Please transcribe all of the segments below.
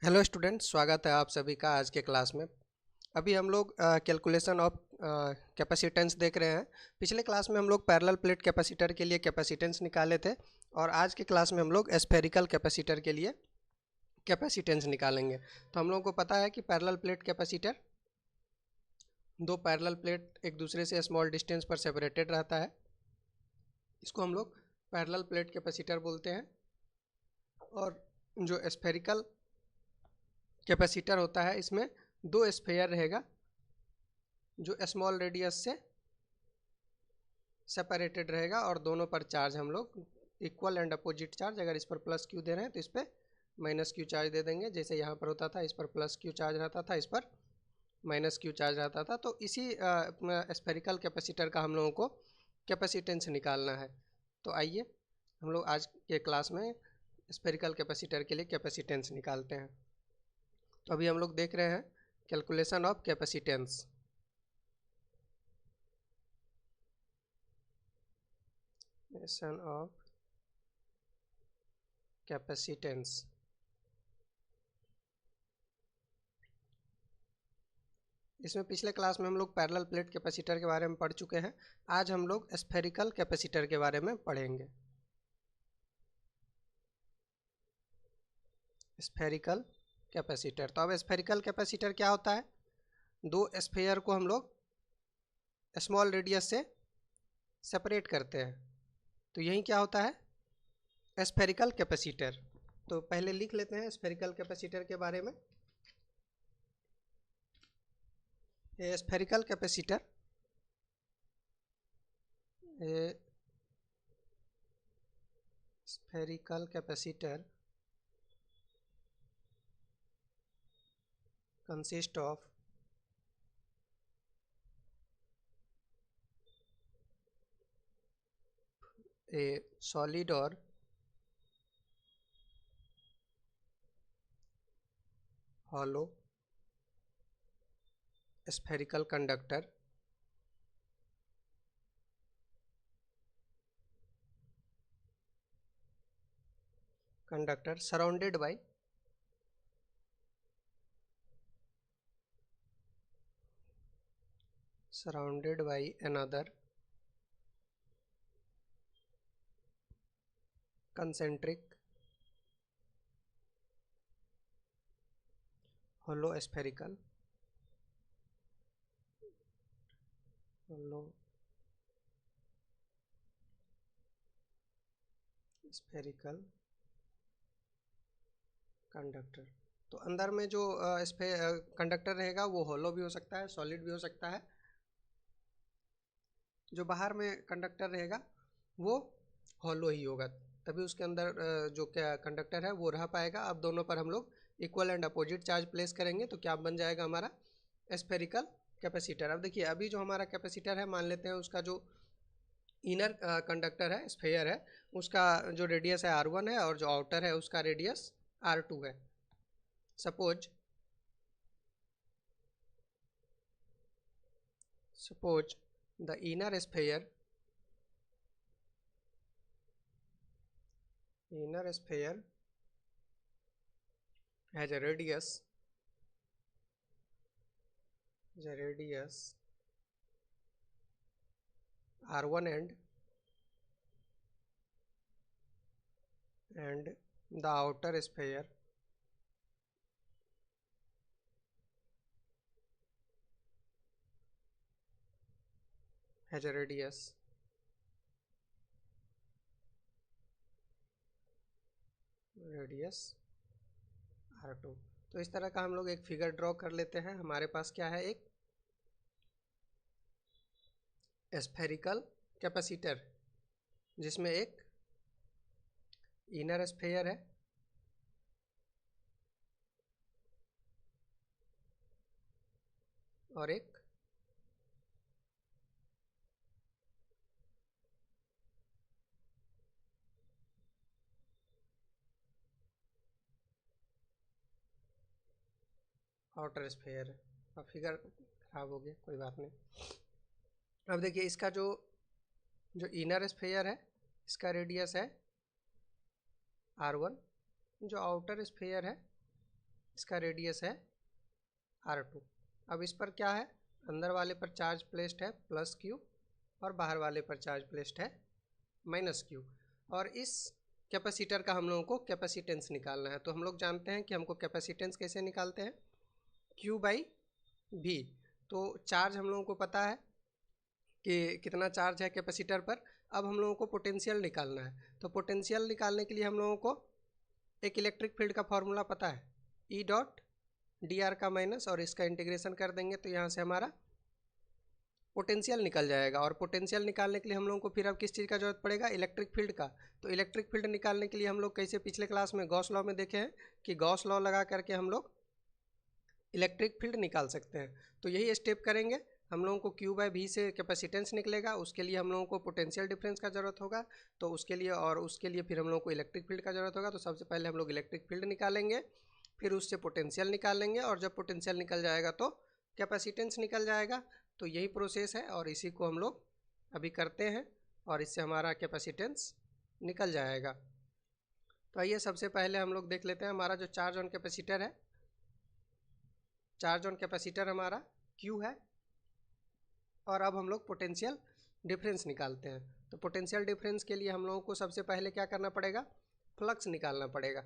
Hello student, स्वागत है आप सभी का आज के क्लास में। अभी हम लोग कैलकुलेशन ऑफ कैपेसिटेंस देख रहे हैं। पिछले क्लास में हम लोग पैरेलल प्लेट कैपेसिटर के लिए कैपेसिटेंस निकाले थे और आज के क्लास में हम लोग स्फेरिकल कैपेसिटर के लिए कैपेसिटेंस निकालेंगे। तो हम लोगों को पता है कि पैरेलल प्लेट कैपेसिटर, दो पैरेलल प्लेट एक दूसरे से स्मॉल डिस्टेंस पर सेपरेटेड रहता है, इसको हम लोग पैरेलल प्लेट कैपेसिटर बोलते हैं। और जो स्फेरिकल कैपेसिटर होता है इसमें दो स्फेयर रहेगा जो स्मॉल रेडियस से सेपरेटेड रहेगा और दोनों पर चार्ज हम लोग इक्वल एंड अपोजिट चार्ज, अगर इस पर प्लस क्यू दे रहे हैं तो इस पर माइनस क्यू चार्ज दे देंगे। जैसे यहाँ पर होता था, इस पर प्लस क्यू चार्ज रहता था, इस पर माइनस क्यू चार्ज रहता था। तो इसी स्फेरिकल कैपेसिटर का हम लोगों को कैपेसिटेंस निकालना है। तो आइए हम लोग आज के क्लास में स्फेरिकल कैपेसिटर के लिए कैपेसिटेंस निकालते हैं। तो अभी हम लोग देख रहे हैं calculation of capacitance. Calculation of capacitance. इसमें पिछले क्लास में हम लोग पैरेलल प्लेट कैपेसिटर के बारे में पढ़ चुके हैं। आज हम लोग स्फेरिकल कैपेसिटर के बारे में पढ़ेंगे। स्फेरिकल कैपेसिटर, तो अब स्फेरिकल कैपेसिटर क्या होता है? दो स्फेयर को हम लोग स्मॉल रेडियस से सेपरेट करते हैं, तो यही क्या होता है? Spherical capacitor. तो पहले लिख लेते हैं स्फेरिकल कैपेसिटर के बारे में। Spherical capacitor spherical capacitor consist of a solid or hollow spherical conductor surrounded by another concentric hollow spherical conductor. तो अंदर में जो कंडक्टर रहेगा वो हॉलो भी हो सकता है, सॉलिड भी हो सकता है। जो बाहर में कंडक्टर रहेगा वो हॉलो ही होगा, तभी उसके अंदर जो क्या कंडक्टर है वो रह पाएगा। अब दोनों पर हम लोग equal and opposite charge place करेंगे तो क्या बन जाएगा हमारा स्फेरिकल कैपेसिटर। अब देखिए, अभी जो हमारा कैपेसिटर है, मान लेते हैं उसका जो इनर कंडक्टर है, स्फेयर है, उसका जो रेडियस है R1 है और जो आउटर है उसका रेडियस R2 है। Suppose the inner sphere has a radius R1 and the outer sphere has a radius R2। तो इस तरह का हम लोग एक फिगर ड्रॉ कर लेते हैं। हमारे पास क्या है? एक स्फेरिकल कैपेसिटर जिसमें एक इनर स्फेयर है और एक आउटर स्फेयर है। अब फिगर खराब हो गया, कोई बात नहीं। अब देखिए, इसका जो इनर स्फेयर है इसका रेडियस है R1, जो आउटर स्फेयर है इसका रेडियस है R2। अब इस पर क्या है, अंदर वाले पर चार्ज प्लेस्ड है प्लस क्यू और बाहर वाले पर चार्ज प्लेस्ड है माइनस क्यू। और इस कैपेसिटर का हम लोगों को कैपेसिटेंस निकालना है। तो हम लोग जानते हैं कि हमको कैपेसिटेंस कैसे निकालते हैं, Q बाई V। तो चार्ज हम लोगों को पता है कि कितना चार्ज है कैपेसिटर पर। अब हम लोगों को पोटेंशियल निकालना है। तो पोटेंशियल निकालने के लिए हम लोगों को एक इलेक्ट्रिक फील्ड का फॉर्मूला पता है, E डॉट डी आर का माइनस, और इसका इंटीग्रेशन कर देंगे तो यहाँ से हमारा पोटेंशियल निकल जाएगा। और पोटेंशियल निकालने के लिए हम लोगों को फिर अब किस चीज़ का जरूरत पड़ेगा, इलेक्ट्रिक फील्ड का। तो इलेक्ट्रिक फील्ड निकालने के लिए हम लोग कैसे पिछले क्लास में गॉस लॉ में देखे हैं कि गॉस लॉ लगा करके हम लोग इलेक्ट्रिक फील्ड निकाल सकते हैं। तो यही स्टेप करेंगे। हम लोगों को Q बाई V से कैपेसिटेंस निकलेगा, उसके लिए हम लोगों को पोटेंशियल डिफरेंस का ज़रूरत होगा। तो उसके लिए फिर हम लोगों को इलेक्ट्रिक फील्ड का ज़रूरत होगा। तो सबसे पहले हम लोग इलेक्ट्रिक फील्ड निकालेंगे, फिर उससे पोटेंशियल निकालेंगे, और जब पोटेंशियल निकल जाएगा तो कैपेसिटेंस निकल जाएगा। तो यही प्रोसेस है और इसी को हम लोग अभी करते हैं और इससे हमारा कैपेसिटेंस निकल जाएगा। तो आइए सबसे पहले हम लोग देख लेते हैं हमारा जो चार्ज ऑन कैपेसिटर है। चार्ज ऑन कैपेसिटर हमारा Q है, और अब हम लोग पोटेंशियल डिफरेंस निकालते हैं। तो पोटेंशियल डिफरेंस के लिए हम लोगों को सबसे पहले क्या करना पड़ेगा, फ्लक्स निकालना पड़ेगा।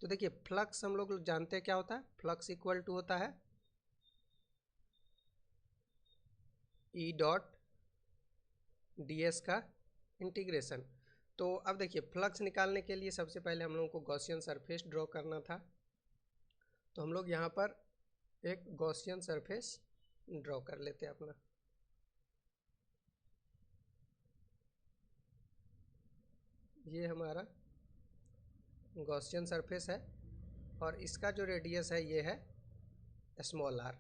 तो देखिए फ्लक्स हम लोग जानते हैं क्या होता है, फ्लक्स इक्वल टू होता है E डॉट डी एस का इंटीग्रेशन। तो अब देखिए फ्लक्स निकालने के लिए सबसे पहले हम लोगों को गॉसियन सरफेस ड्रॉ करना था। तो हम लोग यहाँ पर एक गॉसियन सरफेस ड्रॉ कर लेते हैं अपना। ये हमारा गॉसियन सरफेस है और इसका जो रेडियस है ये है स्मॉल आर।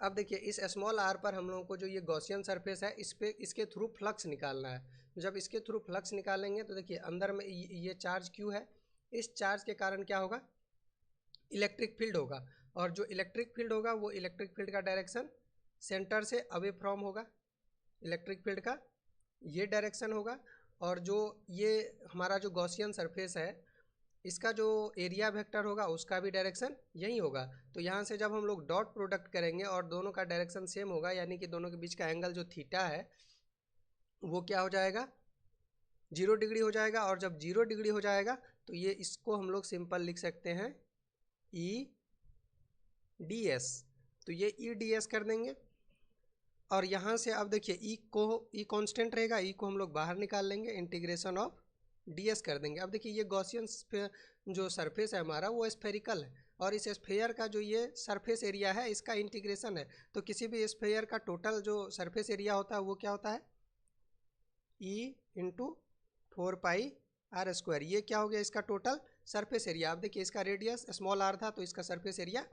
अब देखिए इस स्मॉल आर पर हम लोगों को जो ये गॉसियन सरफेस है इस पे इसके थ्रू फ्लक्स निकालना है। जब इसके थ्रू फ्लक्स निकालेंगे तो देखिए अंदर में ये चार्ज Q है, इस चार्ज के कारण क्या होगा, इलेक्ट्रिक फील्ड होगा। और जो इलेक्ट्रिक फील्ड होगा वो इलेक्ट्रिक फील्ड का डायरेक्शन सेंटर से अवे फ्रॉम होगा, इलेक्ट्रिक फील्ड का ये डायरेक्शन होगा। और जो ये हमारा जो गॉसियन सरफेस है इसका जो एरिया वेक्टर होगा उसका भी डायरेक्शन यही होगा। तो यहाँ से जब हम लोग डॉट प्रोडक्ट करेंगे और दोनों का डायरेक्शन सेम होगा, यानी कि दोनों के बीच का एंगल जो थीटा है वो क्या हो जाएगा, 0 डिग्री हो जाएगा। और जब 0 डिग्री हो जाएगा तो ये इसको हम लोग सिंपल लिख सकते हैं E डी एस। तो ये E डी एस कर देंगे। और यहाँ से अब देखिए E कांस्टेंट रहेगा, E को हम लोग बाहर निकाल लेंगे, इंटीग्रेशन ऑफ ds कर देंगे। अब देखिए ये गॉसियन जो सरफेस है हमारा वो स्फेरिकल है, और इस स्फेयर का जो ये सरफेस एरिया है इसका इंटीग्रेशन है। तो किसी भी स्फेयर का टोटल जो सरफेस एरिया होता है वो क्या होता है, E इंटू 4πr²। ये क्या हो गया, इसका टोटल सरफेस एरिया। अब देखिए इसका रेडियस स्मॉल आर था तो इसका सरफेस एरिया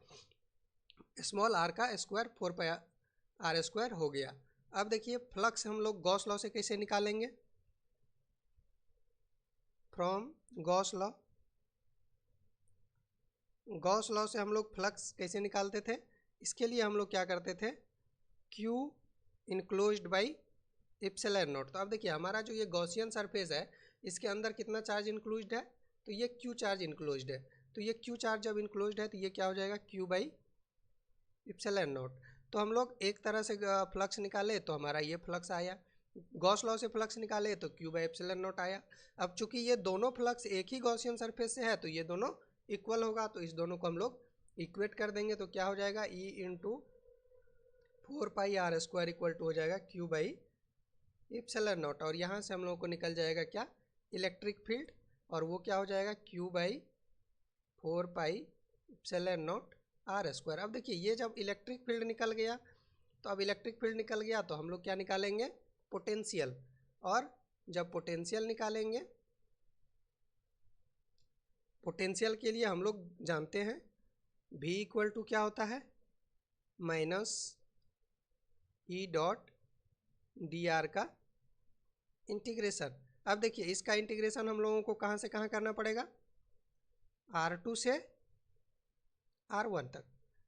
स्मॉल आर का स्क्वायर 4πr² हो गया। अब देखिए फ्लक्स हम लोग गॉस लॉ से कैसे निकालेंगे, from Gauss law. Gauss law से हम लोग फ्लक्स कैसे निकालते थे, इसके लिए हम लोग क्या करते थे, Q enclosed by epsilon not. तो अब देखिए हमारा जो ये गॉसियन सरफेस है इसके अंदर कितना चार्ज इंक्लूज्ड है, तो ये Q चार्ज इंक्लोज्ड है। तो ये Q चार्ज जब इंक्लोज्ड है तो ये क्या हो जाएगा, Q बाई एप्सिलॉन नॉट। तो हम लोग एक तरह से फ्लक्स निकाले तो हमारा ये फ्लक्स आया, गॉस लॉ से फ्लक्स निकाले तो Q बाई एप्सिलॉन नॉट आया। अब चूंकि ये दोनों फ्लक्स एक ही गॉसियन सरफेस से है तो ये दोनों इक्वल होगा, तो इस दोनों को हम लोग इक्वेट कर देंगे। तो क्या हो जाएगा, E into 4πr² equal to हो जाएगा Q बाई एप्सिलॉन नॉट। और यहाँ से हम लोगों को निकल जाएगा क्या, इलेक्ट्रिक फील्ड, और वो क्या हो जाएगा Q बाई 4πε0r²। अब देखिए ये जब इलेक्ट्रिक फील्ड निकल गया तो अब इलेक्ट्रिक फील्ड निकल गया तो हम लोग क्या निकालेंगे, पोटेंशियल। और जब पोटेंशियल निकालेंगे, पोटेंशियल के लिए हम लोग जानते हैं V इक्वल टू क्या होता है, minus E dot D R का इंटीग्रेशन। अब देखिए इसका इंटीग्रेशन हम लोगों को कहाँ से कहाँ करना पड़ेगा, R2 से R1 तक।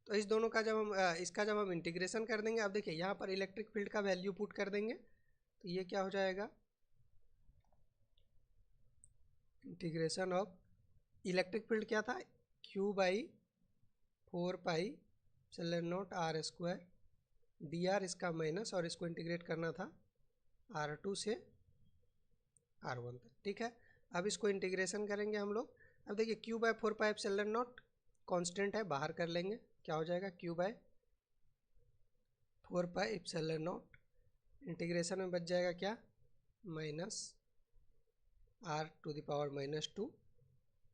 तो इस दोनों का जब हम इंटीग्रेशन कर देंगे, अब देखिए यहाँ पर इलेक्ट्रिक फील्ड का वैल्यू पुट कर देंगे तो ये क्या हो जाएगा, इंटीग्रेशन ऑफ इलेक्ट्रिक फील्ड क्या था, Q by 4 pi epsilon naught R square D R, इसका माइनस, और इसको इंटीग्रेट करना था R2 से R1 तक। ठीक है, अब इसको इंटीग्रेशन करेंगे हम लोग। अब देखिए Q by 4 pi epsilon naught constant है, बाहर कर लेंगे, क्या हो जाएगा Q by 4 pi epsilon naught, integration में बच जाएगा क्या, minus R to the power -2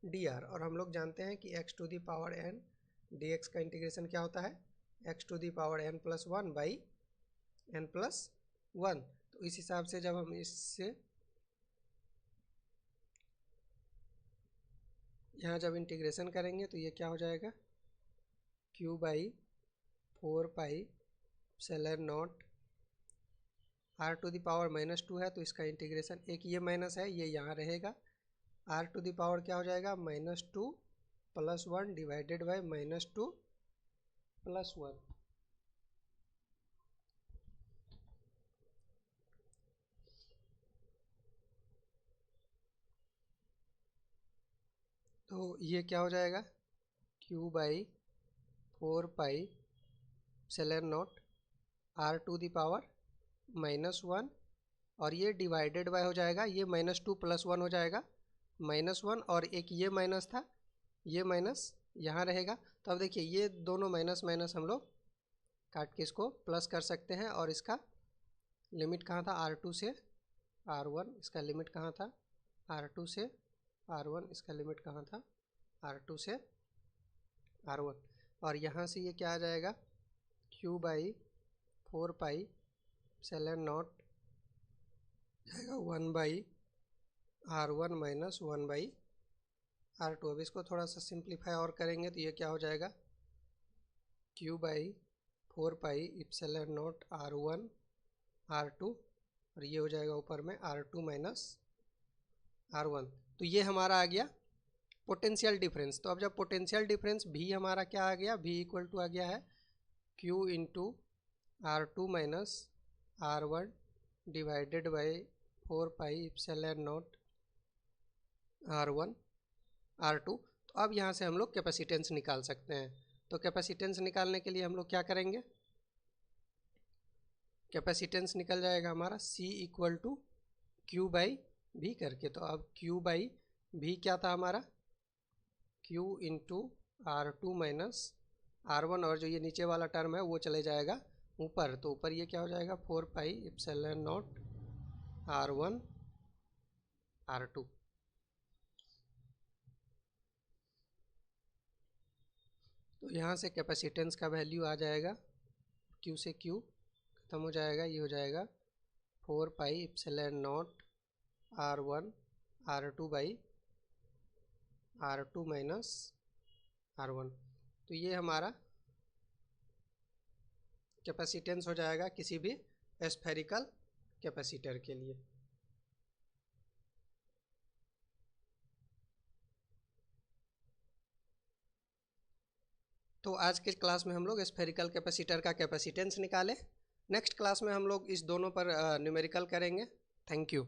D R. और हम लोग जानते हैं कि X to the power N D X का इंटीग्रेशन क्या होता है, X to the power N plus 1 by N plus 1। तो इस हिसाब से जब हम इससे यहाँ जब इंटीग्रेशन करेंगे तो ये क्या हो जाएगा, Q by 4 pi epsilon naught R to the power -2 है, तो इसका इंटीग्रेशन, एक ये माइनस है ये यहाँ रहेगा, आर टू द पावर क्या हो जाएगा, -2 प्लस 1 डिवाइडेड बाई -2 प्लस 1। तो ये क्या हो जाएगा, Q by 4 pi epsilon naught R to the power -1, और ये डिवाइडेड बाय हो जाएगा, ये -2 प्लस 1 हो जाएगा, -1, और एक ये माइनस था, ये माइनस यहाँ रहेगा। तो अब देखिए ये दोनों माइनस माइनस हम लोग काट के इसको प्लस कर सकते हैं, और इसका लिमिट कहाँ था, R2 से R1, इसका लिमिट कहाँ था, R2 से R1, इसका लिमिट कहाँ था, R2 से R1। और यहाँ से ये क्या आ जाएगा, Q by 4 pi epsilon not जाएगा 1 by R1 minus 1 by R2। अब इसको थोड़ा सा सिंप्लीफाई और करेंगे तो ये क्या हो जाएगा, Q by 4 pi epsilon not R1 R2, और ये हो जाएगा ऊपर में R2 माइनस R1। तो ये हमारा आ गया पोटेंशियल डिफरेंस। तो अब जब पोटेंशियल डिफरेंस भी हमारा क्या आ गया, V इक्वल टू आ गया है Q into R2 minus R1 divided by 4 pi epsilon not R1 R2। तो अब यहाँ से हम लोग कैपेसिटेंस निकाल सकते हैं। तो कैपेसिटेंस निकालने के लिए हम लोग क्या करेंगे, कैपेसिटेंस निकल जाएगा हमारा C equal to Q by भी करके। तो अब क्यू बाई भी क्या था हमारा, Q into R2 minus R1, और जो ये नीचे वाला टर्म है वो चले जाएगा ऊपर, तो ऊपर ये क्या हो जाएगा 4 pi epsilon not R1 R2। तो यहाँ से कैपेसिटेंस का वैल्यू आ जाएगा, Q से Q खत्म हो जाएगा, ये हो जाएगा 4 pi epsilon not R1 R2 by R2 minus R1। तो ये हमारा कैपेसिटेंस हो जाएगा किसी भी स्फेरिकल कैपेसिटर के लिए। तो आज के क्लास में हम लोग स्फेरिकल कैपेसिटर का कैपेसिटेंस निकाले। नेक्स्ट क्लास में हम लोग इस दोनों पर न्यूमेरिकल करेंगे। Thank you.